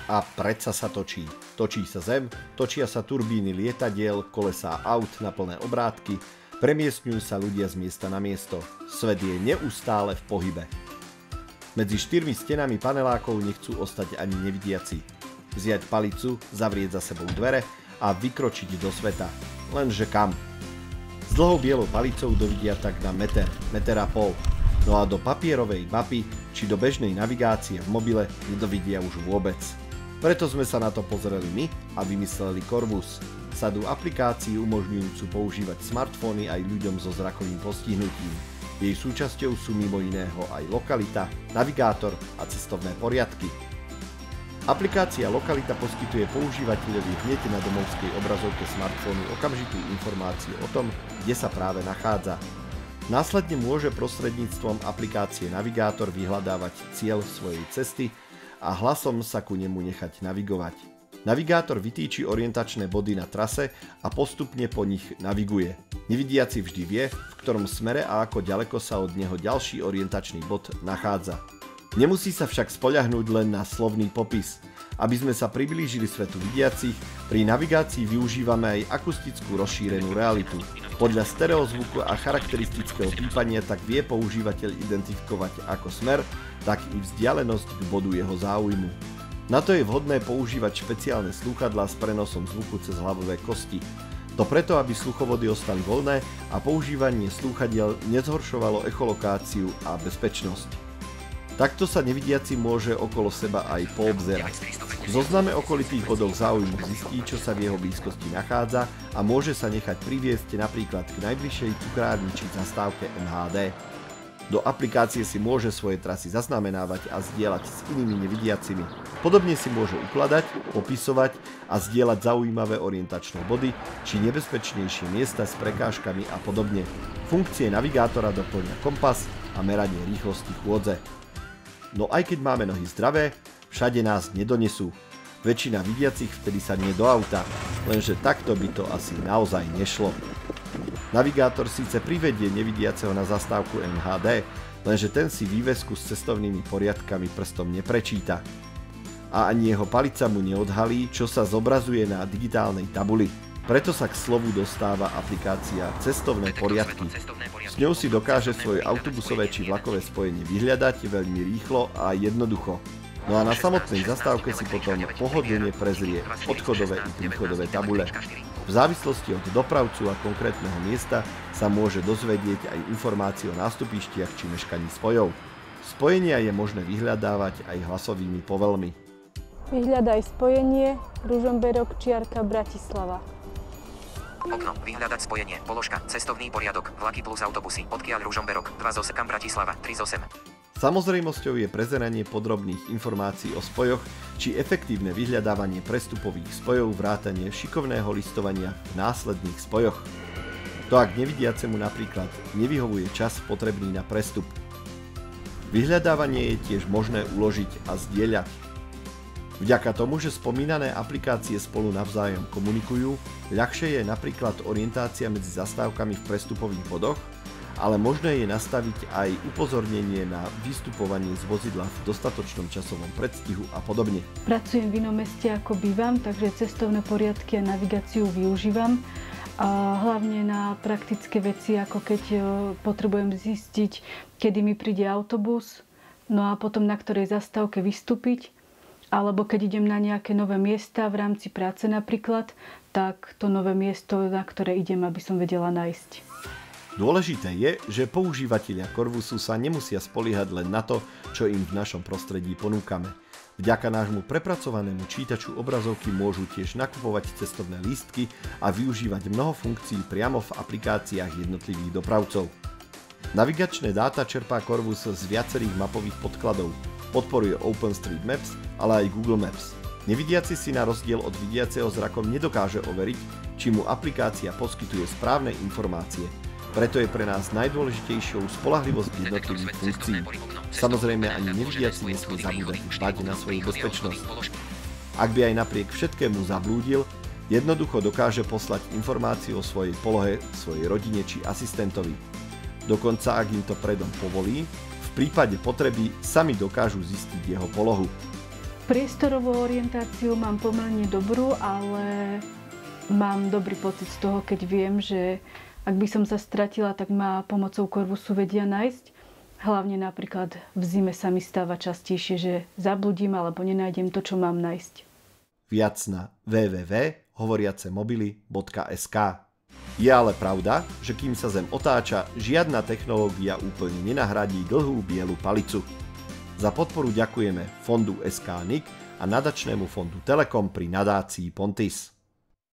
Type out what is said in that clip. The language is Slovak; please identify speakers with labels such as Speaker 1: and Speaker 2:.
Speaker 1: A predsa sa točí. Točí sa zem, točia sa turbíny lietadiel, kolesá aut na plné obrátky, premiestňujú sa ľudia z miesta na miesto. Svet je neustále v pohybe. Medzi štyrmi stenami panelákov nechcú ostať ani nevidiaci. Vziať palicu, zavrieť za sebou dvere a vykročiť do sveta. Lenže kam? S dlhou bielou palicou dovidia tak na meter a pol. No a do papierovej mapy či do bežnej navigácie v mobile nedovidia už vôbec. Preto sme sa na to pozreli my a vymysleli Corvus, sadu aplikácií umožňujúcu používať smartfóny aj ľuďom so zrakovým postihnutím. Jej súčasťou sú mimo iného aj lokalita, navigátor a cestovné poriadky. Aplikácia Lokalita poskytuje používateľovi hneď na domovskej obrazovke smartfónu okamžitú informáciu o tom, kde sa práve nachádza. Následne môže prostredníctvom aplikácie Navigátor vyhľadávať cieľ svojej cesty a hlasom sa ku nemu nechať navigovať. Navigátor vytýči orientačné body na trase a postupne po nich naviguje. Nevidiaci vždy vie, v ktorom smere a ako ďaleko sa od neho ďalší orientačný bod nachádza. Nemusí sa však spoľahnúť len na slovný popis. Aby sme sa priblížili svetu vidiacich, pri navigácii využívame aj akustickú rozšírenú realitu. Podľa stereozvuku a charakteristického pípania tak vie používateľ identifikovať ako smer, tak i vzdialenosť k bodu jeho záujmu. Na to je vhodné používať špeciálne slúchadlá s prenosom zvuku cez hlavové kosti. To preto, aby sluchovody ostali voľné a používanie slúchadiel nezhoršovalo echolokáciu a bezpečnosť. Takto sa nevidiaci môže okolo seba aj poobzerať. V zozname okolitých bodov záujmu zistí, čo sa v jeho blízkosti nachádza a môže sa nechať priviesť napríklad k najbližšej cukrárni či zastávke MHD. Do aplikácie si môže svoje trasy zaznamenávať a zdieľať s inými nevidiacimi. Podobne si môže ukladať, popisovať a zdieľať zaujímavé orientačné body či nebezpečnejšie miesta s prekážkami a podobne. Funkcie navigátora doplňa kompas a meranie rýchlosti chôdze. No aj keď máme nohy zdravé, všade nás nedonesú. Väčšina vidiacich vtedy sadne do auta, lenže takto by to asi naozaj nešlo. Navigátor síce privedie nevidiaceho na zastávku MHD, lenže ten si vývesku s cestovnými poriadkami prstom neprečíta. A ani jeho palica mu neodhalí, čo sa zobrazuje na digitálnej tabuli. Preto sa k slovu dostáva aplikácia Cestovné poriadky. S ňou si dokáže svoje autobusové či vlakové spojenie vyhľadať veľmi rýchlo a jednoducho. No a na samotnej zastávke si potom pohodlne prezrie odchodové i príchodové tabule. V závislosti od dopravcu a konkrétneho miesta sa môže dozvedieť aj informácie o nástupištiach či meškaní spojov. Spojenia je možné vyhľadávať aj hlasovými povelmi.
Speaker 2: Vyhľadaj spojenie Ružomberok čiarka Bratislava.
Speaker 3: Okno, vyhľadať spojenie, položka, cestovný poriadok, vlaky plus autobusy, odkiaľ Ružomberok, 2 kam Bratislava, 3
Speaker 1: Samozrejmosťou je prezeranie podrobných informácií o spojoch či efektívne vyhľadávanie prestupových spojov vrátane šikovného listovania v následných spojoch. To ak nevidiacemu napríklad nevyhovuje čas potrebný na prestup. Vyhľadávanie je tiež možné uložiť a zdieľať. Vďaka tomu, že spomínané aplikácie spolu navzájom komunikujú, ľahšie je napríklad orientácia medzi zastávkami v prestupových bodoch, ale možné je nastaviť aj upozornenie na vystupovanie z vozidla v dostatočnom časovom predstihu a podobne.
Speaker 2: Pracujem v inom meste ako bývam, takže cestovné poriadky a navigáciu využívam. A hlavne na praktické veci, ako keď potrebujem zistiť, kedy mi príde autobus, no a potom na ktorej zastávke vystúpiť, alebo keď idem na nejaké nové miesta v rámci práce napríklad, tak to nové miesto, na ktoré idem, aby som vedela nájsť.
Speaker 1: Dôležité je, že používatelia Corvusu sa nemusia spoliehať len na to, čo im v našom prostredí ponúkame. Vďaka nášmu prepracovanému čítaču obrazovky môžu tiež nakupovať cestovné lístky a využívať mnoho funkcií priamo v aplikáciách jednotlivých dopravcov. Navigačné dáta čerpá Corvus z viacerých mapových podkladov. Podporuje OpenStreetMaps, ale aj Google Maps. Nevidiaci si na rozdiel od vidiaceho zrakom nedokáže overiť, či mu aplikácia poskytuje správne informácie. Preto je pre nás najdôležitejšou spoľahlivosť jednotlivých funkcií. Samozrejme ani nevidiaci nesmie zabúdať dbať na svoju bezpečnosť. Ak by aj napriek všetkému zablúdil, jednoducho dokáže poslať informáciu o svojej polohe svojej rodine či asistentovi. Dokonca ak im to predom povolí, v prípade potreby sami dokážu zistiť jeho polohu.
Speaker 2: Priestorovú orientáciu mám pomerne dobrú, ale mám dobrý pocit z toho, keď viem, že ak by som sa stratila, tak ma pomocou korvusu vedia nájsť. Hlavne napríklad v zime sa mi stáva častejšie, že zabludím alebo nenájdem to, čo mám nájsť.
Speaker 1: Viac na www.hovoriacemobily.sk. Je ale pravda, že kým sa Zem otáča, žiadna technológia úplne nenahradí dlhú bielu palicu. Za podporu ďakujeme fondu SK NIC a nadačnému fondu Telekom pri nadácii Pontis.